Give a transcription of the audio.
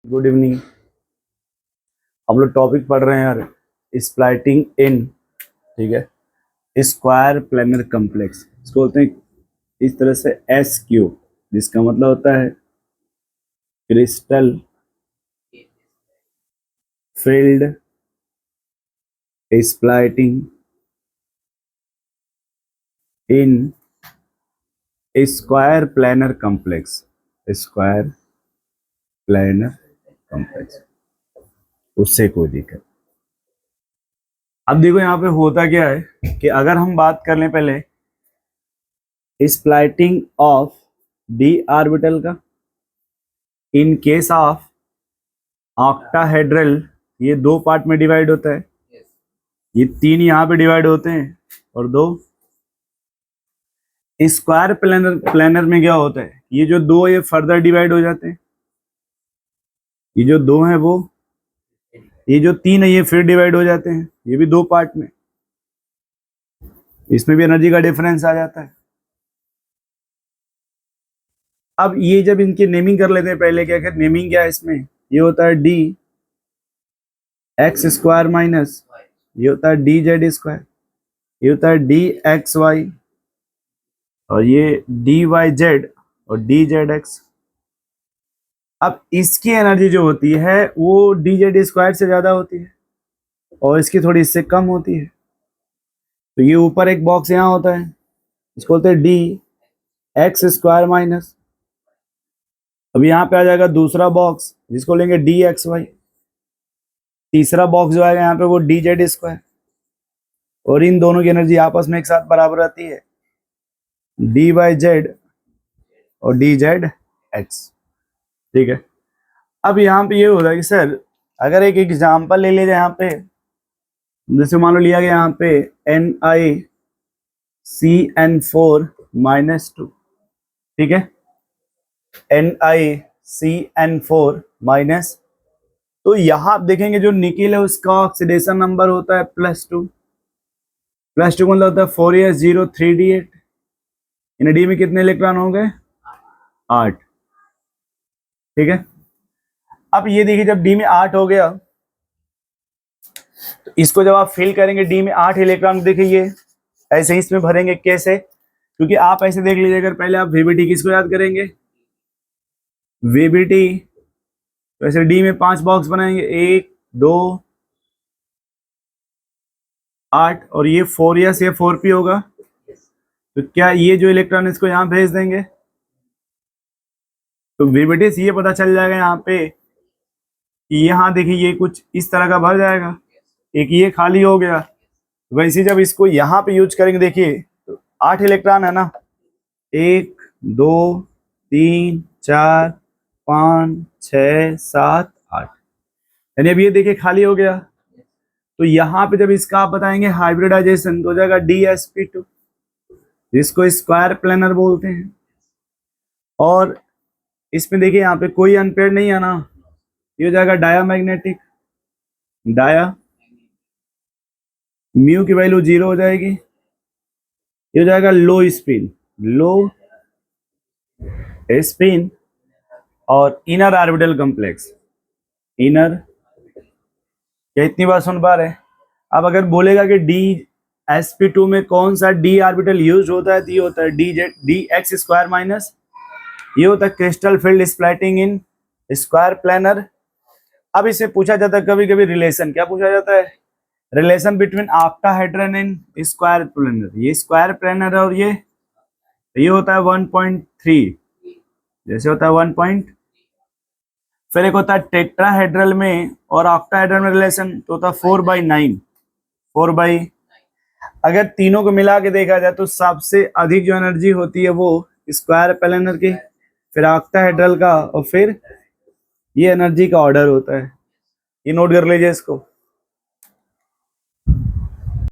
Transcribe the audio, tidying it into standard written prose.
Good evening. हम लोग topic पढ़ रहे हैं यार, स्प्लाइटिंग इन, ठीक है, स्क्वायर प्लेनर कॉम्प्लेक्स। इसको बोलते हैं इस तरह से एस क्यू, जिसका मतलब होता है crystal field splitting in square planar complex. Square planar complex, उससे कोई दिक्कत। अब देखो यहाँ पे होता क्या है कि अगर हम बात कर लें पहले स्प्लाइटिंग ऑफ डी ऑर्बिटल का इन केस ऑफ ऑक्टाहेड्रल, ये दो पार्ट में डिवाइड होता है। ये तीन यहाँ पे डिवाइड होते हैं और दो स्क्वायर प्लेनर में क्या होता है, ये जो दो ये फर्दर डिवाइड हो जाते हैं। ये जो दो हैं वो, ये जो तीन है ये फिर डिवाइड हो जाते हैं, ये भी दो पार्ट में। इसमें भी एनर्जी का डिफरेंस आ जाता है। अब ये जब इनकी नेमिंग कर लेते हैं, पहले क्या कर नेमिंग क्या है इसमें, ये होता है डी एक्स स्क्वायर माइनस, ये होता है डी जेड स्क्वायर, ये होता है डी एक्स वाई, और ये डी वाई जेड और डी जेड एक्स। अब इसकी एनर्जी जो होती है वो डी जेड स्क्वायर से ज्यादा होती है और इसकी थोड़ी इससे कम होती है। तो ये ऊपर एक बॉक्स यहाँ होता है, इसको बोलते हैं डी एक्स स्क्वायर माइनस। अब यहाँ पे आ जाएगा दूसरा बॉक्स जिसको लेंगे डी एक्स वाई। तीसरा बॉक्स जो आएगा यहाँ पे वो डी जेड स्क्वायर, और इन दोनों की एनर्जी आपस में एक साथ बराबर आती है, डी वाई जेड और डी जेड एक्स। ठीक है। अब यहाँ पे ये हो रहा है कि सर अगर एक एग्जांपल ले लीजिए, यहाँ पे जैसे मान लो लिया गया यहाँ पे NiCN4 -2, ठीक है, NiCN4 माइनस, तो यहाँ आप देखेंगे जो निकिल है उसका ऑक्सीडेशन नंबर होता है +2। +2 मतलब होता है 4s03d8। इन डी में कितने इलेक्ट्रॉन हो गए, 8। ठीक है। अब ये देखिए जब डी में 8 हो गया तो इसको जब आप फिल करेंगे डी में 8 इलेक्ट्रॉन, देखिए ये ऐसे ही इसमें भरेंगे। कैसे, क्योंकि आप ऐसे देख लीजिए, अगर पहले आप वीबीटी किसको याद करेंगे, वीबीटी, तो ऐसे डी में 5 बॉक्स बनाएंगे, 1 2 8, और ये 4s या 4p होगा। तो क्या ये जो इलेक्ट्रॉन इसको यहाँ भेज देंगे, तो वीबीटी से ये पता चल जाएगा यहाँ पे कि यहाँ देखिए ये कुछ इस तरह का भर जाएगा, एक ये खाली हो गया। वैसे जब इसको यहाँ पे यूज करेंगे, देखिए तो 8 इलेक्ट्रॉन है ना, 1 2 3 4 5 6 7 8, यानी अब ये देखिए खाली हो गया। तो यहाँ पे जब इसका आप बताएंगे हाइब्रिडाइजेशन, तो हो जाएगा DsP2, जिसको स्क्वायर प्लेनर बोलते हैं। और इसमें देखिए यहाँ पे कोई अनपेयर्ड नहीं है ना, ये हो जाएगा डायामैग्नेटिक, डाया, म्यू की वैल्यू 0 हो जाएगी। ये हो जाएगा लो स्पिन, लो स्पिन, और इनर ऑर्बिटल कॉम्प्लेक्स, इनर। क्या इतनी बात सुन पा रहे हैं? अब अगर बोलेगा कि DsP2 में कौन सा डी ऑर्बिटल यूज होता है, तो ये होता है डी एक्स स्क्वायर माइनस, ये होता है क्रिस्टल फील्ड स्प्लिटिंग इन स्क्वायर प्लेनर। अब इसे पूछा जाता है कभी कभी रिलेशन, क्या पूछा जाता है, relation between octahedron and square planar. ये स्क्वायर प्लेनर है और ये होता है 1.3, जैसे होता है 1. फिर एक होता है टेट्राहेड्रल में और ऑक्टाहेड्रल में रिलेशन, तो होता है 4/9, 4/। अगर तीनों को मिला के देखा जाए तो सबसे अधिक जो एनर्जी होती है वो स्क्वायर प्लेनर की, फिर ऑक्टाहेड्रल का, और फिर ये एनर्जी का ऑर्डर होता है। ये नोट कर लीजिए इसको।